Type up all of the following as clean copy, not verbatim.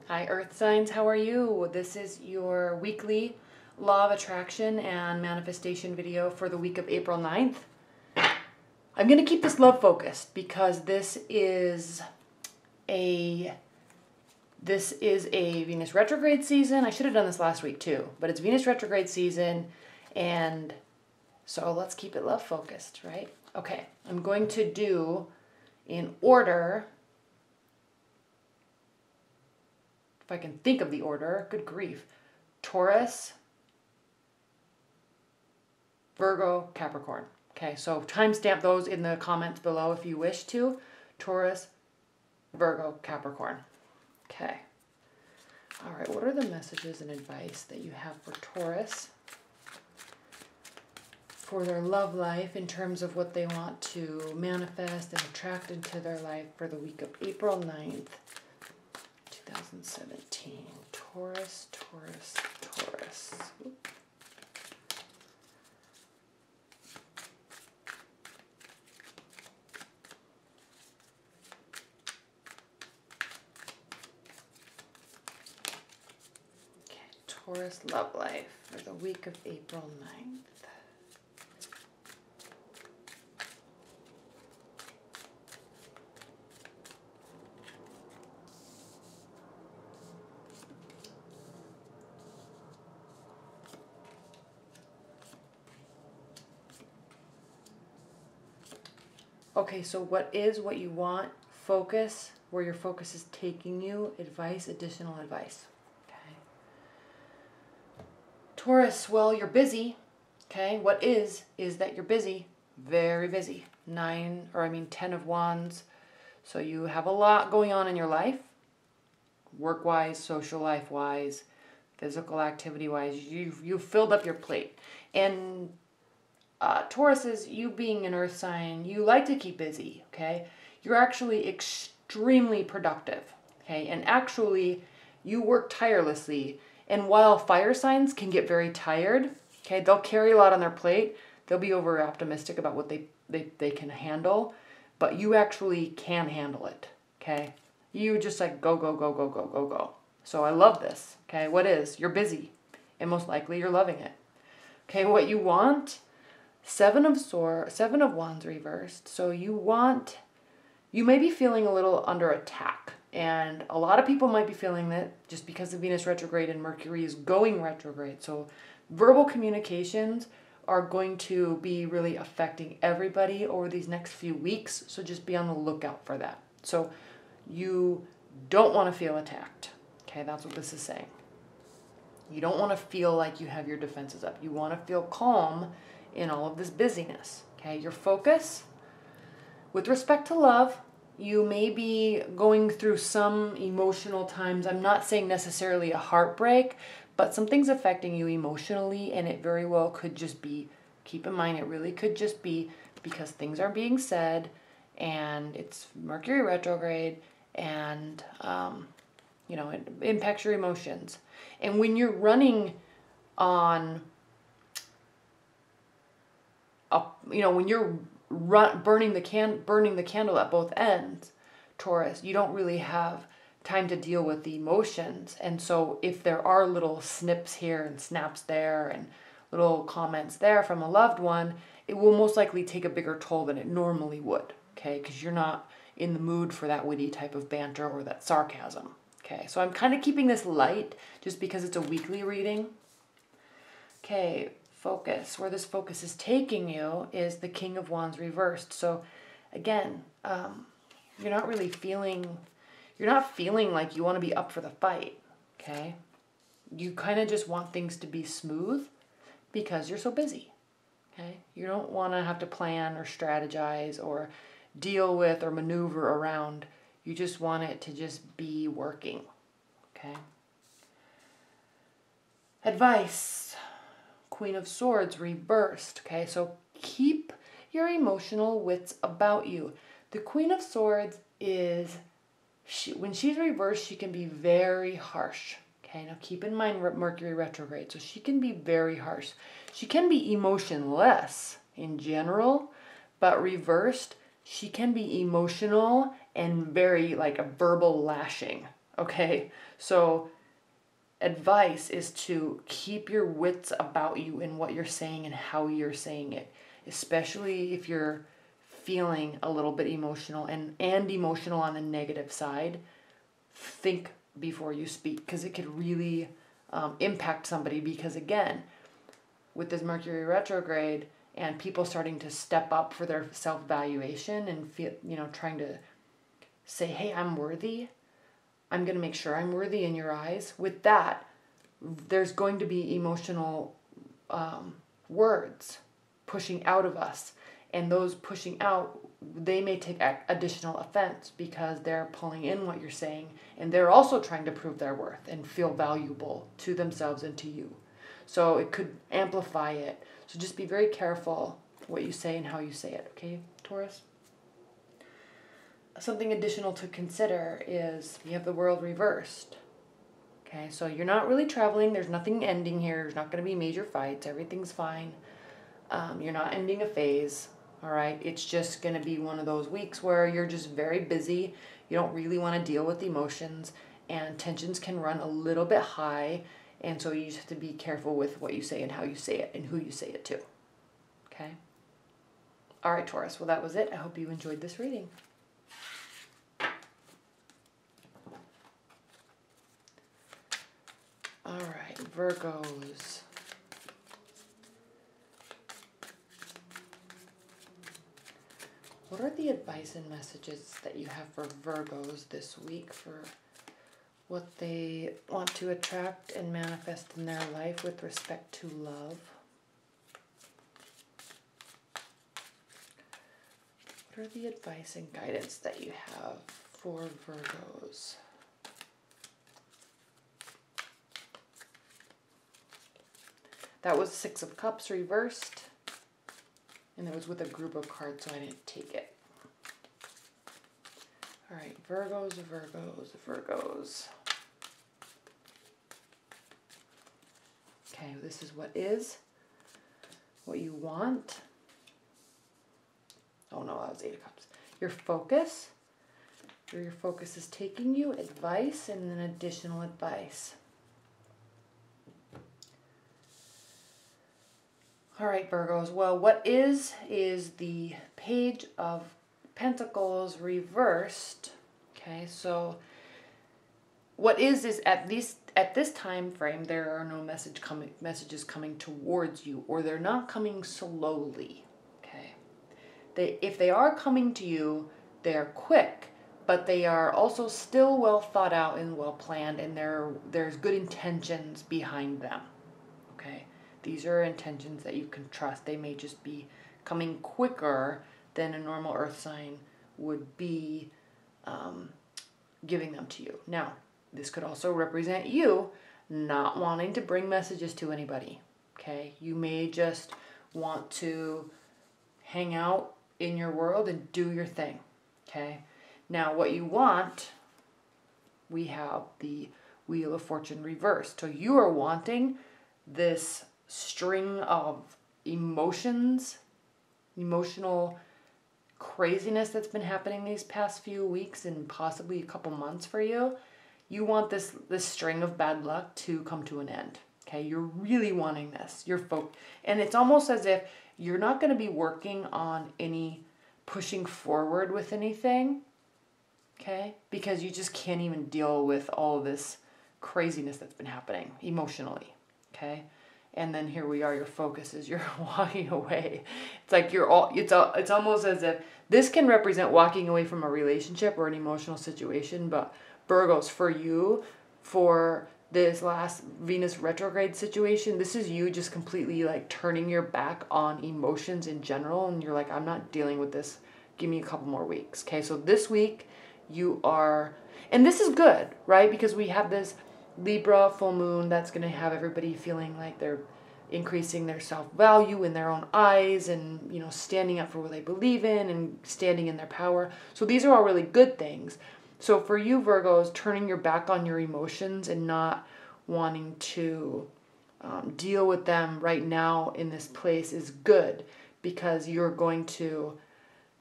Hi Earth signs, how are you? This is your weekly law of attraction and manifestation video for the week of April 9th. I'm going to keep this love focused because this is a Venus retrograde season. I should have done this last week too, but it's Venus retrograde season, and so let's keep it love focused, right? Okay, I'm going to do in order, if I can think of the order, good grief. Taurus, Virgo, Capricorn. Okay, so timestamp those in the comments below if you wish to. Taurus, Virgo, Capricorn. Okay. All right, what are the messages and advice that you have for Taurus for their love life in terms of what they want to manifest and attract into their life for the week of April 9th, 2017. Taurus, Taurus, Taurus. Oop. Okay, Taurus love life for the week of April 9th. Okay, so what you want, focus, where your focus is taking you, advice, additional advice. Okay. Taurus, well, you're busy. Okay, what is that you're busy, very busy. 10 of Wands. So you have a lot going on in your life, work-wise, social life-wise, physical activity-wise. You've filled up your plate. And Taurus is, you being an earth sign, you like to keep busy, okay? You're actually extremely productive, okay? And actually, you work tirelessly. And while fire signs can get very tired, okay, they'll carry a lot on their plate. They'll be over optimistic about what they can handle, but you actually can handle it, okay? You just like go, go, go, go, go, go, go. So I love this, okay? What is? You're busy, and most likely you're loving it. Okay, what you want? Seven of Wands reversed. So you may be feeling a little under attack. And a lot of people might be feeling that just because the Venus retrograde and Mercury is going retrograde. So verbal communications are going to be really affecting everybody over these next few weeks. So just be on the lookout for that. So you don't want to feel attacked. Okay, that's what this is saying. You don't want to feel like you have your defenses up. You want to feel calm in all of this busyness. Okay, your focus with respect to love, you may be going through some emotional times. I'm not saying necessarily a heartbreak, but something's affecting you emotionally, and it very well could just be, keep in mind, it really could just be because things are being said and it's Mercury retrograde, and it impacts your emotions. And when you're running on when you're burning the candle at both ends, Taurus, you don't really have time to deal with the emotions. And so if there are little snips here and snaps there and little comments there from a loved one, it will most likely take a bigger toll than it normally would, okay? Because you're not in the mood for that witty type of banter or that sarcasm, okay? So I'm kind of keeping this light just because it's a weekly reading. Okay, focus. Where this focus is taking you is the King of Wands reversed. So again, you're not feeling like you want to be up for the fight, okay? You kind of just want things to be smooth because you're so busy, okay? You don't want to have to plan or strategize or deal with or maneuver around. You just want it to just be working, okay? Advice. Queen of Swords reversed, okay? So keep your emotional wits about you. The Queen of Swords is, when she's reversed, she can be very harsh, okay? Now keep in mind Mercury retrograde, so she can be very harsh. She can be emotionless in general, but reversed, she can be emotional and very like a verbal lashing, Okay, so advice is to keep your wits about you in what you're saying and how you're saying it, especially if you're feeling a little bit emotional and emotional on the negative side. Think before you speak, because it could really impact somebody, because again, with this Mercury retrograde and people starting to step up for their self-valuation and feel, trying to say, hey, I'm worthy. I'm going to make sure I'm worthy in your eyes. With that, there's going to be emotional words pushing out of us. And those pushing out, they may take additional offense because they're pulling in what you're saying. And they're also trying to prove their worth and feel valuable to themselves and to you. So it could amplify it. So just be very careful what you say and how you say it. Okay, Taurus? Something additional to consider is you have the world reversed. Okay, so you're not really traveling. There's nothing ending here. There's not going to be major fights. Everything's fine. You're not ending a phase. All right, it's just going to be one of those weeks where you're just very busy. You don't really want to deal with emotions, and tensions can run a little bit high. And so you just have to be careful with what you say and how you say it and who you say it to. Okay? All right, Taurus. Well, that was it. I hope you enjoyed this reading. All right, Virgos. What are the advice and messages that you have for Virgos this week for what they want to attract and manifest in their life with respect to love? What are the advice and guidance that you have for Virgos? That was Six of Cups reversed. And it was with a group of cards, so I didn't take it. All right, Virgos, Virgos, Virgos. Okay, this is what you want. Oh no, that was Eight of Cups. Your focus, where your focus is taking you, advice, and then additional advice. All right, Virgos. Well, what is the Page of Pentacles reversed. Okay, so what is at this time frame, there are no messages coming towards you, or they're not coming slowly. Okay, if they are coming to you, they're quick, but they are also still well thought out and well planned, and there's good intentions behind them. Okay. These are intentions that you can trust. They may just be coming quicker than a normal earth sign would be giving them to you. Now, this could also represent you not wanting to bring messages to anybody. Okay? You may just want to hang out in your world and do your thing. Okay? Now, what you want, we have the Wheel of Fortune reversed. So you are wanting this string of emotional craziness that's been happening these past few weeks and possibly a couple months for you. You want this string of bad luck to come to an end. Okay, you're really wanting this. And it's almost as if you're not going to be working on any pushing forward with anything. Okay, because you just can't even deal with all of this craziness that's been happening emotionally. Okay. And then here we are, your focus is you're walking away. It's like it's almost as if this can represent walking away from a relationship or an emotional situation, but Virgos, for you, for this last Venus retrograde situation, this is you just completely like turning your back on emotions in general, and you're like, I'm not dealing with this. Give me a couple more weeks. Okay, so this week you are, and this is good, right? Because we have this Libra full moon that's going to have everybody feeling like they're increasing their self-value in their own eyes and, standing up for what they believe in and standing in their power. So these are all really good things. So for you, Virgos, turning your back on your emotions and not wanting to deal with them right now in this place is good, because you're going to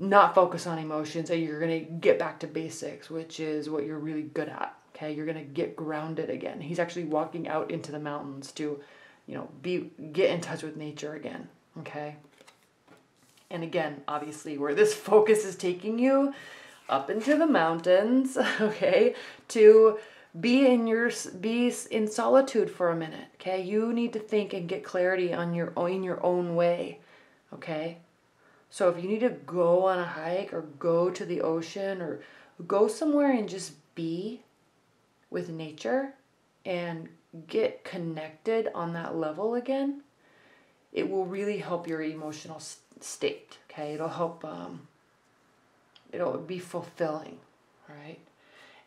not focus on emotions, and you're going to get back to basics, which is what you're really good at. Okay, you're going to get grounded again. He's actually walking out into the mountains to, get in touch with nature again. Okay. And again, obviously, where this focus is taking you, up into the mountains, okay, to be in solitude for a minute. Okay, you need to think and get clarity on in your own way. Okay. So if you need to go on a hike or go to the ocean or go somewhere and just be with nature and get connected on that level again, it will really help your emotional state. Okay, it'll help. It'll be fulfilling. All right.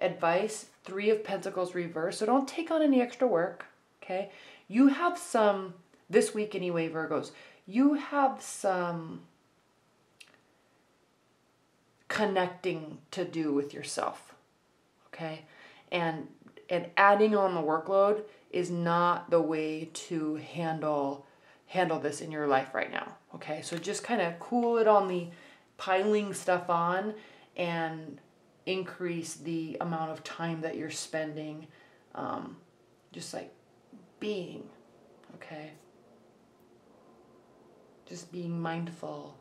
Advice: 3 of Pentacles reversed. So don't take on any extra work. Okay. You have some this week anyway, Virgos. You have some connecting to do with yourself. Okay, and adding on the workload is not the way to handle this in your life right now. Okay, so just kind of cool it on the piling stuff on and increase the amount of time that you're spending just like being. Okay, just being mindful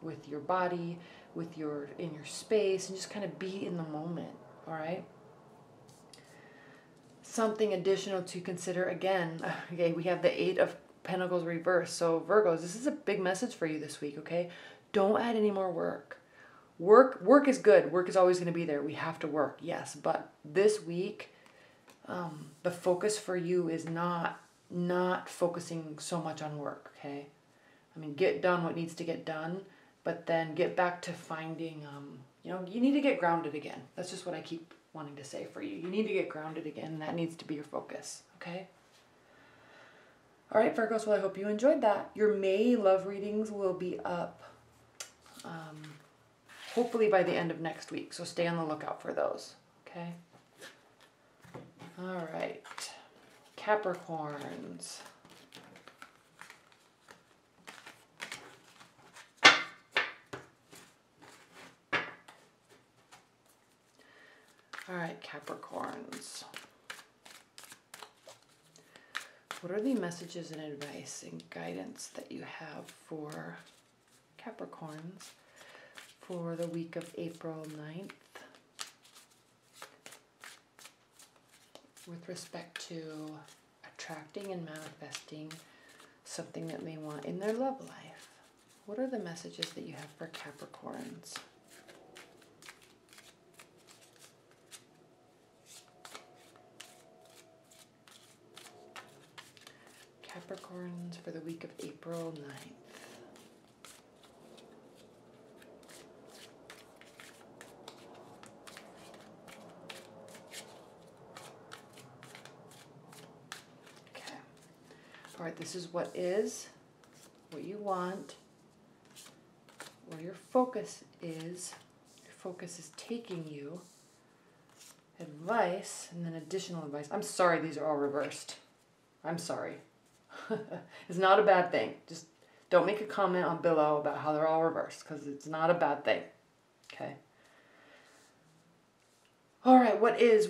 with your body, in your space, and just kind of be in the moment. All right. Something additional to consider again. Okay, we have the 8 of Pentacles reversed. So Virgos, this is a big message for you this week. Okay, don't add any more work. Work is good. Work is always going to be there. We have to work, yes, but this week, the focus for you is not focusing so much on work. Okay, I mean, get done what needs to get done, but then get back to finding, you need to get grounded again. That's just what I keep wanting to say for you. You need to get grounded again, and that needs to be your focus, okay? All right, Virgos, well, I hope you enjoyed that. Your May love readings will be up hopefully by the end of next week, so stay on the lookout for those, okay? All right, Capricorns. All right, Capricorns. What are the messages and advice and guidance that you have for Capricorns for the week of April 9th with respect to attracting and manifesting something that they want in their love life? What are the messages that you have for Capricorns? Capricorns for the week of April 9th. Okay. All right, this is what you want, where your focus is. Your focus is taking you. Advice, and then additional advice. I'm sorry these are all reversed. I'm sorry. It's not a bad thing. Just don't make a comment on below about how they're all reversed, because it's not a bad thing. Okay. All right,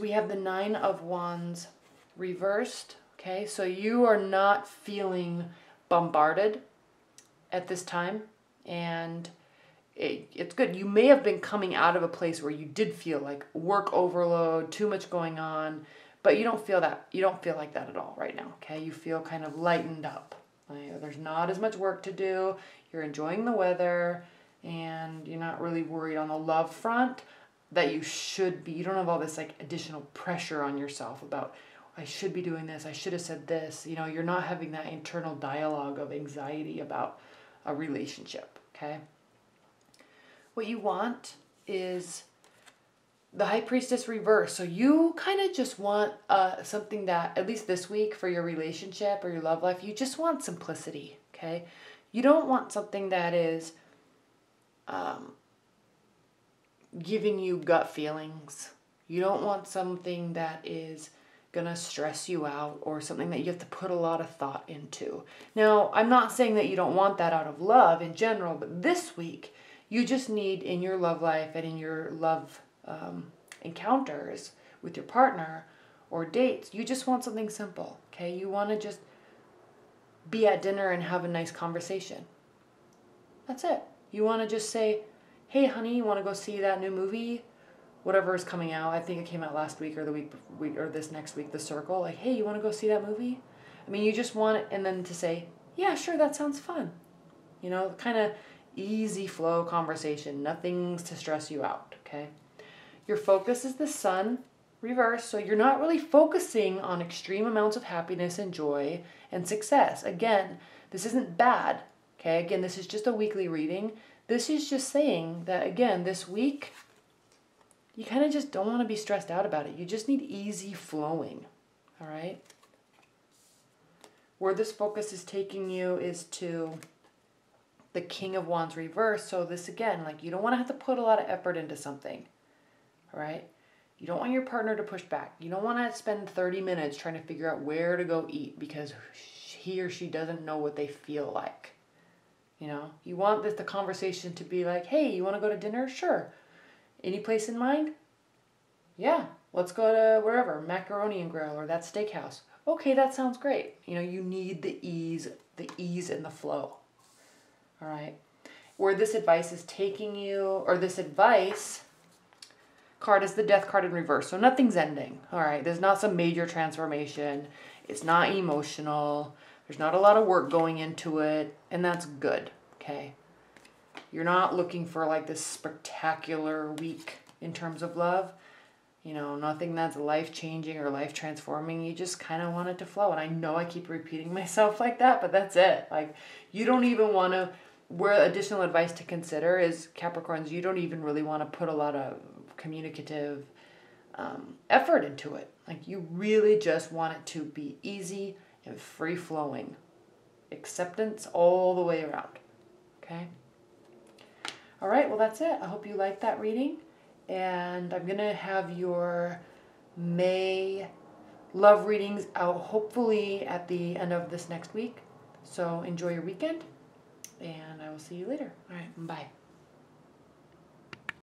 we have the 9 of Wands reversed. Okay, so you are not feeling bombarded at this time, and it's good. You may have been coming out of a place where you did feel like work overload, too much going on, but you don't feel that. You don't feel like that at all right now, okay? You feel kind of lightened up. There's not as much work to do. You're enjoying the weather, and you're not really worried on the love front that you should be. You don't have all this like additional pressure on yourself about, I should be doing this, I should have said this. You're not having that internal dialogue of anxiety about a relationship, okay? What you want is the High Priestess reverse. So you kind of just want something that, at least this week for your relationship or your love life, you just want simplicity, okay? You don't want something that is giving you gut feelings. You don't want something that is going to stress you out or something that you have to put a lot of thought into. Now, I'm not saying that you don't want that out of love in general, but this week, You just need in your love life and in your love encounters with your partner or dates, you just want something simple, okay? You want to just be at dinner and have a nice conversation. That's it. You want to just say, hey, honey, you want to go see that new movie? Whatever is coming out. I think it came out last week or the week or this next week, The Circle. Like, hey, you want to go see that movie? I mean, you just want it, and then to say, yeah, sure, that sounds fun. You know, kind of easy flow conversation. Nothing's to stress you out, okay? Your focus is the sun reverse, so you're not really focusing on extreme amounts of happiness and joy and success. Again, this isn't bad, okay? Again, this is just a weekly reading. This is just saying that, again, this week, you kind of just don't want to be stressed out about it. You just need easy flowing, all right? Where this focus is taking you is to the King of Wands reverse. So this, again, like, you don't want to have to put a lot of effort into something, all right? You don't want your partner to push back. You don't want to spend 30 minutes trying to figure out where to go eat because he or she doesn't know what they feel like. You know, you want the conversation to be like, hey, you want to go to dinner? Sure. Any place in mind? Yeah, let's go to wherever, Macaroni and Grill or that steakhouse. Okay, that sounds great. You know, you need the ease and the flow. All right. Where this advice is taking you, or this advice card is the Death card in reverse. So nothing's ending. All right. There's not some major transformation. It's not emotional. There's not a lot of work going into it. And that's good. Okay. You're not looking for like this spectacular week in terms of love. You know, nothing that's life-changing or life-transforming. You just kind of want it to flow. And I know I keep repeating myself like that, but that's it. Like, you don't even want to, where additional advice to consider is, Capricorns, you don't even really want to put a lot of communicative effort into it. Like, you really just want it to be easy and free-flowing. Acceptance all the way around. Okay? All right, well, that's it. I hope you liked that reading. And I'm going to have your May love readings out hopefully at the end of this next week. So enjoy your weekend, and I will see you later. All right, bye.